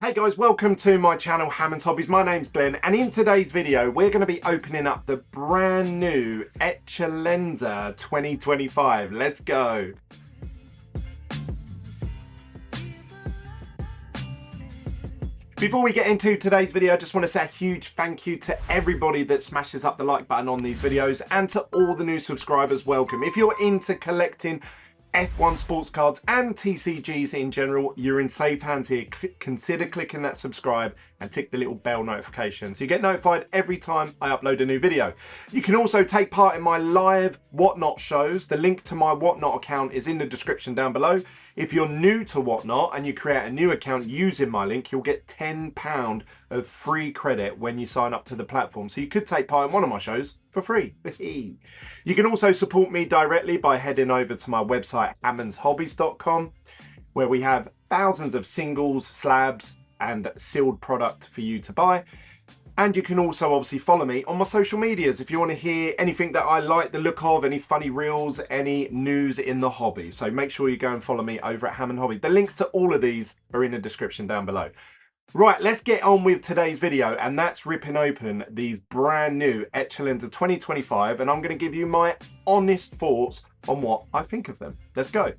Hey guys, welcome to my channel Hammond's Hobbies. My name's Glenn, and in today's video we're going to be opening up the brand new Eccellenza 2025. Let's go. Before we get into today's video, I just want to say a huge thank you to everybody that smashes up the like button on these videos, and to all the new subscribers, welcome. If you're into collecting F1 sports cards and TCGs in general, you're in safe hands here. Consider clicking that subscribe and tick the little bell notification so you get notified every time I upload a new video. You can also take part in my live Whatnot shows. The link to my Whatnot account is in the description down below. If you're new to Whatnot and you create a new account using my link, you'll get £10 of free credit when you sign up to the platform. So you could take part in one of my shows for free. You can also support me directly by heading over to my website hammonshobbies.com, where we have thousands of singles, slabs and sealed product for you to buy. And you can also obviously follow me on my social medias if you want to hear anything that I like the look of, any funny reels, any news in the hobby. So make sure you go and follow me over at Hammond Hobby. The links to all of these are in the description down below. Right, let's get on with today's video, and that's ripping open these brand new Eccellenza 2025, and I'm going to give you my honest thoughts on what I think of them. Let's go.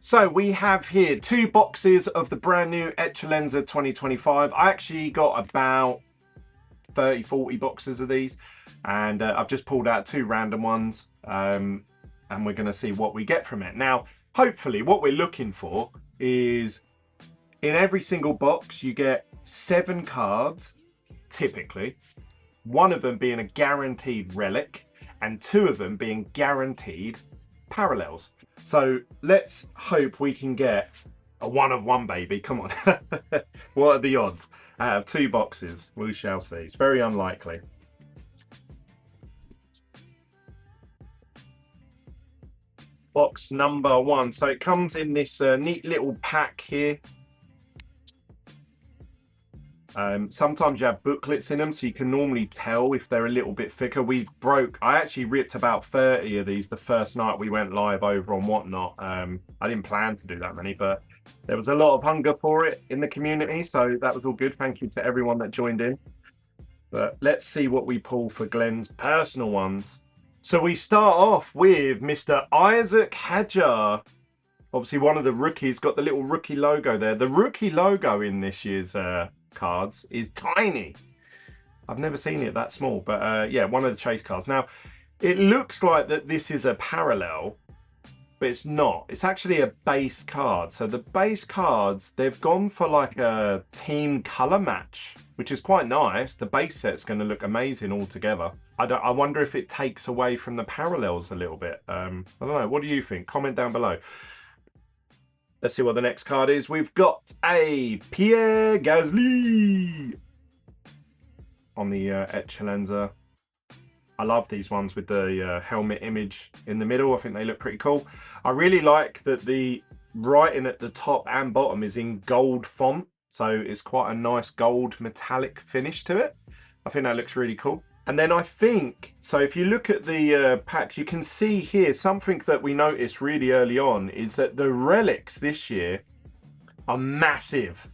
So we have here 2 boxes of the brand new Eccellenza 2025. I actually got about 30-40 boxes of these, and I've just pulled out 2 random ones, and we're going to see what we get from it. Now, hopefully what we're looking for is, in every single box you get 7 cards, typically, 1 of them being a guaranteed relic and 2 of them being guaranteed parallels. So let's hope we can get a 1 of 1, baby. Come on. What are the odds? Out of 2 boxes, we shall see. It's very unlikely. Box number 1. So it comes in this neat little pack here. Sometimes you have booklets in them, so you can normally tell if they're a little bit thicker. I actually ripped about 30 of these the first night we went live over on Whatnot. I didn't plan to do that many, but there was a lot of hunger for it in the community, so that was all good. Thank you to everyone that joined in. But let's see what we pull for Glenn's personal ones. So we start off with Mr. Isaac Hadjar. Obviously one of the rookies, got the little rookie logo there. The rookie logo in this year's cards is tiny. I've never seen it that small, but yeah, one of the chase cards. Now, it looks like that this is a parallel, but it's not. It's actually a base card. So the base cards, they've gone for like a team color match, which is quite nice. The base set's going to look amazing all together. I wonder if it takes away from the parallels a little bit. I don't know. What do you think? Comment down below. Let's see what the next card is. We've got a Pierre Gasly on the Eccellenza. I love these ones with the helmet image in the middle. I think they look pretty cool. I really like that the writing at the top and bottom is in gold font. So it's quite a nice gold metallic finish to it. I think that looks really cool. And then I think, so if you look at the packs, you can see here something that we noticed really early on is that the relics this year are massive.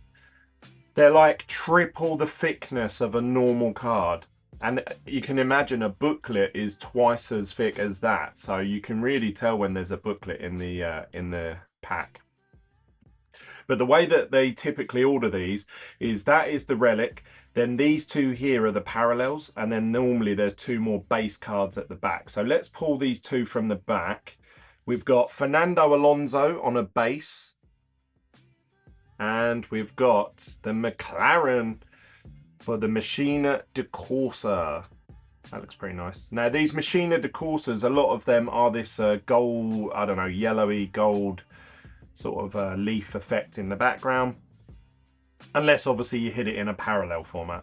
They're like triple the thickness of a normal card. And you can imagine a booklet is twice as thick as that. So you can really tell when there's a booklet in the pack. But the way that they typically order these is that is the relic. Then these 2 here are the parallels, and then normally there's 2 more base cards at the back. So let's pull these 2 from the back. We've got Fernando Alonso on a base, and we've got the McLaren for the Machina de Corsa. That looks pretty nice. Now these Machina de Corsas, a lot of them are this gold, I don't know, yellowy gold sort of leaf effect in the background. Unless obviously you hit it in a parallel format.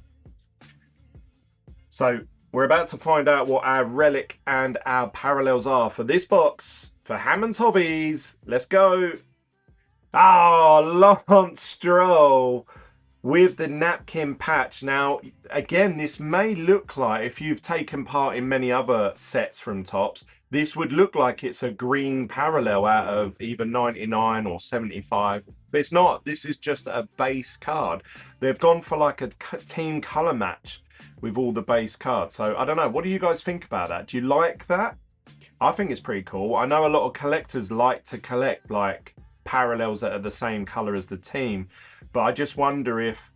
So we're about to find out what our relic and our parallels are for this box for Hammond's Hobbies. Let's go. Oh, Lance Stroll. with the napkin patch. Now, again, this may look like, if you've taken part in many other sets from Topps, this would look like it's a green parallel out of either 99 or 75, but it's not. This is just a base card. They've gone for like a team color match with all the base cards. So I don't know, what do you guys think about that? Do you like that? I think it's pretty cool. I know a lot of collectors like to collect like parallels that are the same color as the team, but I just wonder if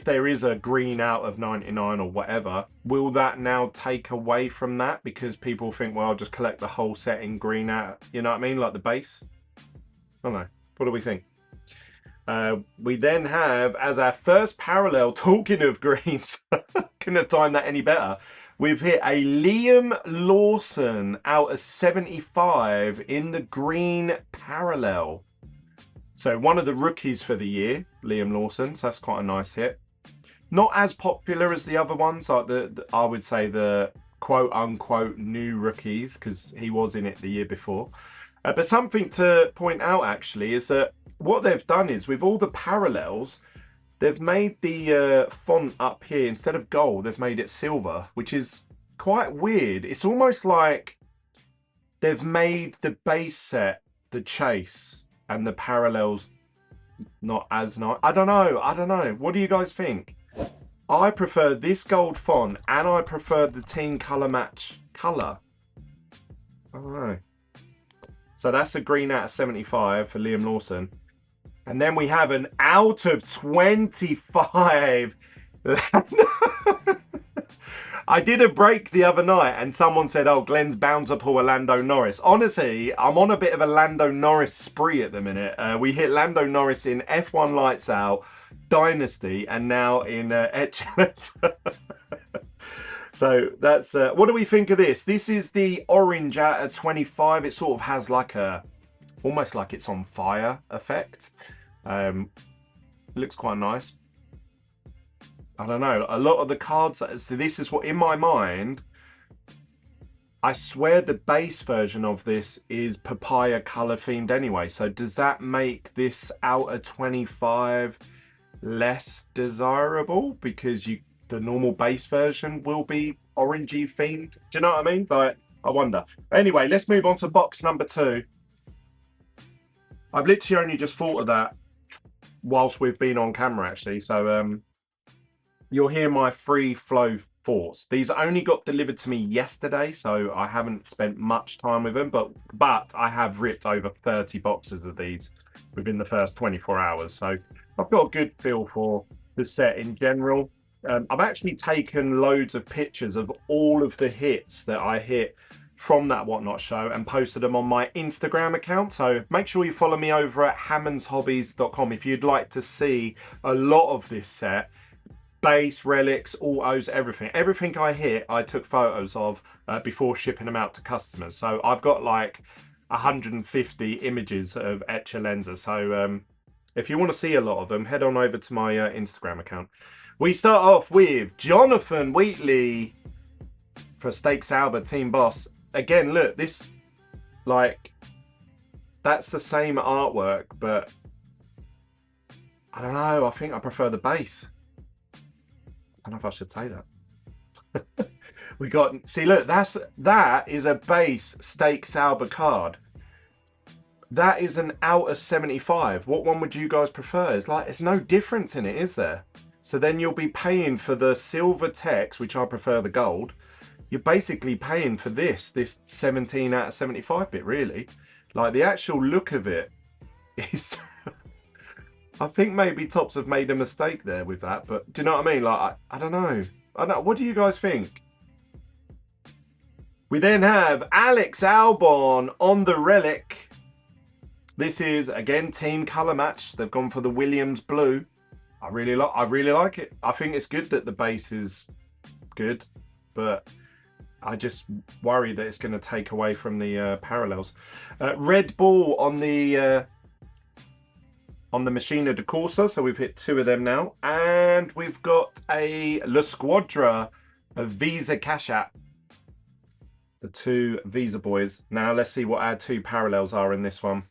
there is a green out of 99 or whatever, will that now take away from that because people think, well, I'll just collect the whole set in green out, you know what I mean, like the base? I don't know. What do we think? We then have, as our first parallel, talking of greens, couldn't have timed that any better, we've hit a Liam Lawson out of 75 in the green parallel. So one of the rookies for the year, Liam Lawson, so that's quite a nice hit. Not as popular as the other ones, like I would say the quote-unquote new rookies, because he was in it the year before. But something to point out, actually, is that what they've done is, with all the parallels, they've made the font up here, instead of gold, they've made it silver, which is quite weird. It's almost like they've made the base set the chase and the parallels not as nice. I don't know. What do you guys think? I prefer this gold font, and I prefer the team color match color. I don't know. So that's a green out of 75 for Liam Lawson. And then we have an out of 25. I did a break the other night and someone said, oh, Glenn's bound to pull a Lando Norris. Honestly, I'm on a bit of a Lando Norris spree at the minute. We hit Lando Norris in F1 Lights Out, Dynasty, and now in Eccellenza. So that's, what do we think of this? This is the orange out of 25. It sort of has like a, almost like it's on fire effect. Looks quite nice. I don't know, a lot of the cards, so this is what, in my mind, I swear the base version of this is papaya color themed anyway. So does that make this out of 25 less desirable because the normal base version will be orangey themed? Do you know what I mean? Like, I wonder. Anyway, let's move on to box number 2. I've literally only just thought of that whilst we've been on camera, actually. So you'll hear my free flow thoughts. These only got delivered to me yesterday, so I haven't spent much time with them, but I have ripped over 30 boxes of these within the first 24 hours. So I've got a good feel for the set in general. I've actually taken loads of pictures of all of the hits that I hit from that Whatnot show and posted them on my Instagram account. So make sure you follow me over at hammondshobbies.com if you'd like to see a lot of this set. Base, relics, autos, everything I hit, I took photos of before shipping them out to customers. So I've got like 150 images of Eccellenza. So if you want to see a lot of them, head on over to my Instagram account. We start off with Jonathan Wheatley for Steak Sauber Team Boss. Again, look, this, like, that's the same artwork, but I don't know, I think I prefer the base. I don't know if I should say that. We got, see, look, that is a base Steak Sauber card. That is an out of 75. What one would you guys prefer? It's like, there's no difference in it, is there? So then you'll be paying for the silver text, which I prefer the gold. You're basically paying for this 17 out of 75 bit, really. Like, the actual look of it is... I think maybe Topps have made a mistake there with that, but do you know what I mean? Like, I don't know. I don't know. What do you guys think? We then have Alex Albon on the relic. This is, again, team colour match. They've gone for the Williams blue. I really like it. I think it's good that the base is good, but I just worry that it's going to take away from the parallels. Red Bull on the Machina de Corsa, so we've hit 2 of them now, and we've got a La Squadra of Visa Cash App, the 2 Visa boys. Now let's see what our 2 parallels are in this one.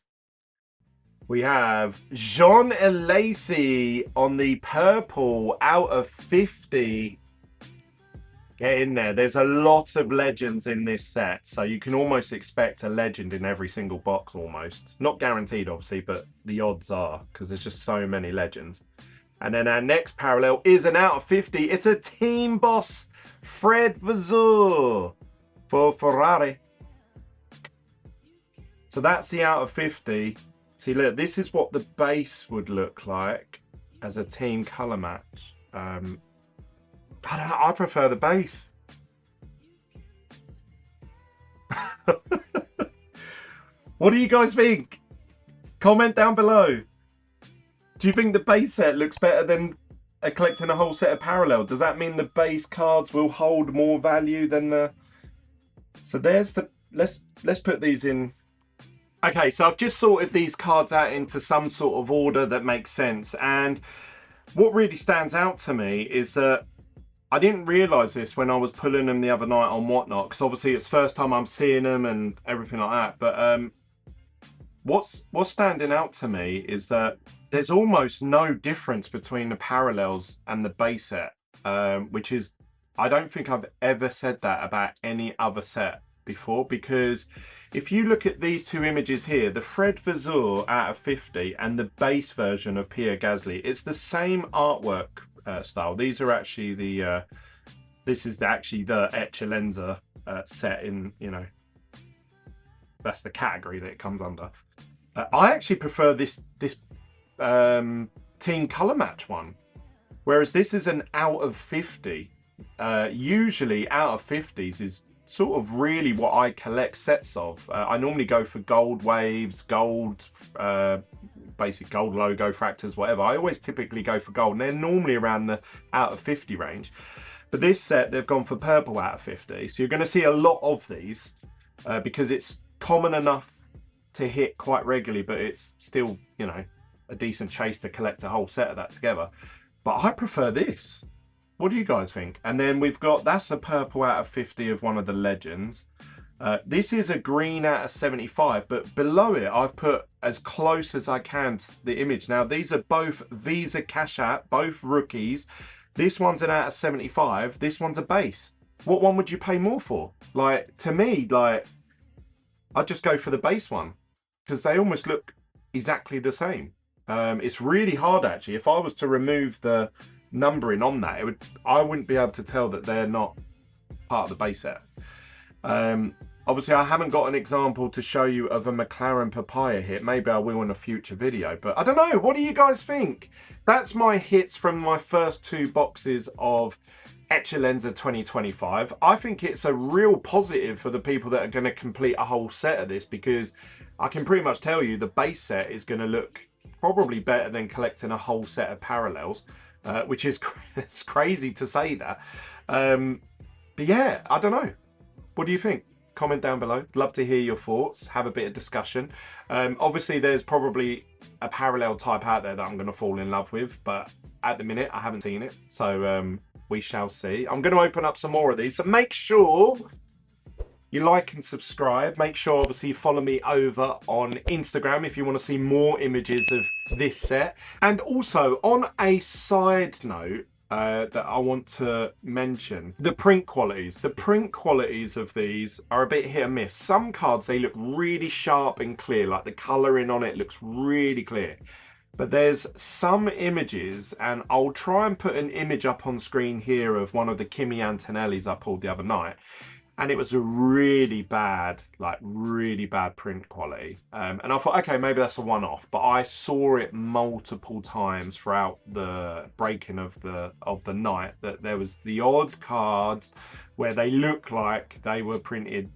We have Jean Elacey on the purple out of 50. Get in there. There's a lot of legends in this set, so you can almost expect a legend in every single box almost. Not guaranteed, obviously, but the odds are, because there's just so many legends. And then our next parallel is an out of 50. It's a team boss, Fred Vasseur for Ferrari. So that's the out of 50. See, look, this is what the base would look like as a team color match. I don't know, I prefer the base. What do you guys think? Comment down below. Do you think the base set looks better than collecting a whole set of parallel? Does that mean the base cards will hold more value than the... So there's the... Let's put these in. Okay, so I've just sorted these cards out into some sort of order that makes sense. And what really stands out to me is that I didn't realise this when I was pulling them the other night on Whatnot, because obviously it's the first time I'm seeing them and everything like that. But what's standing out to me is that there's almost no difference between the parallels and the base set, which is, I don't think I've ever said that about any other set before, because if you look at these two images here, the Fred Vasseur out of 50 and the base version of Pierre Gasly, it's the same artwork style. These are actually the this is actually the Eccellenza set in, you know, that's the category that it comes under. I actually prefer this team color match one, whereas this is an out of 50. Usually out of 50s is sort of really what I collect sets of. I normally go for gold waves, gold, basic gold logo fractors, whatever. I always typically go for gold, and they're normally around the out of 50 range. But this set, they've gone for purple out of 50. So you're going to see a lot of these because it's common enough to hit quite regularly, but it's still, you know, a decent chase to collect a whole set of that together. But I prefer this. What do you guys think? And then we've got, that's a purple out of 50 of one of the legends. This is a green out of 75, but below it I've put as close as I can to the image. Now these are both Visa Cash App, both rookies. This one's an out of 75, this one's a base. What one would you pay more for? Like, to me, like, I'd just go for the base one because they almost look exactly the same. It's really hard actually. If I was to remove the numbering on that, I wouldn't be able to tell that they're not part of the base set. Obviously I haven't got an example to show you of a McLaren papaya hit. Maybe I will in a future video, but I don't know. What do you guys think? That's my hits from my first two boxes of Eccellenza 2025. I think it's a real positive for the people that are going to complete a whole set of this, because I can pretty much tell you the base set is going to look probably better than collecting a whole set of parallels, which is it's crazy to say that. But yeah, I don't know. What do you think? Comment down below. Love to hear your thoughts. Have a bit of discussion. Obviously, there's probably a parallel type out there that I'm going to fall in love with, but at the minute, I haven't seen it. So we shall see. I'm going to open up some more of these. So make sure you like and subscribe. Make sure, obviously, you follow me over on Instagram if you want to see more images of this set. And also, on a side note, that I want to mention, the print qualities. The print qualities of these are a bit hit and miss. Some cards, they look really sharp and clear, like the colouring on it looks really clear. But there's some images, and I'll try and put an image up on screen here of one of the Kimi Antonellis I pulled the other night. And it was a really bad, like really bad print quality. And I thought, okay, maybe that's a one-off. But I saw it multiple times throughout the breaking of the night, that there was the odd cards where they look like they were printed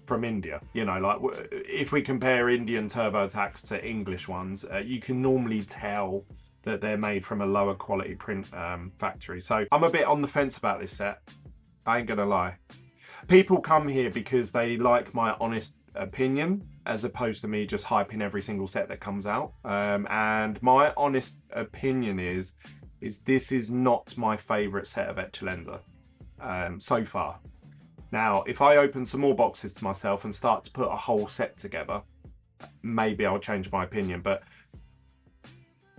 from India. You know, like if we compare Indian TurboTax to English ones, you can normally tell that they're made from a lower quality print factory. So I'm a bit on the fence about this set. I ain't gonna lie. People come here because they like my honest opinion, as opposed to me just hyping every single set that comes out. And my honest opinion is this is not my favourite set of Eccellenza so far. Now, if I open some more boxes to myself and start to put a whole set together, maybe I'll change my opinion. But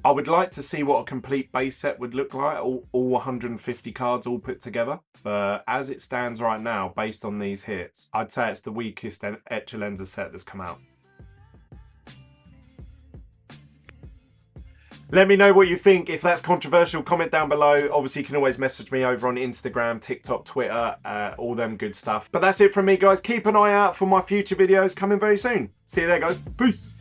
I would like to see what a complete base set would look like, all 150 cards all put together. But as it stands right now, based on these hits, I'd say it's the weakest Eccellenza set that's come out. Let me know what you think. If that's controversial, comment down below. Obviously, you can always message me over on Instagram, TikTok, Twitter, all them good stuff. But that's it from me, guys. Keep an eye out for my future videos coming very soon. See you there, guys. Peace.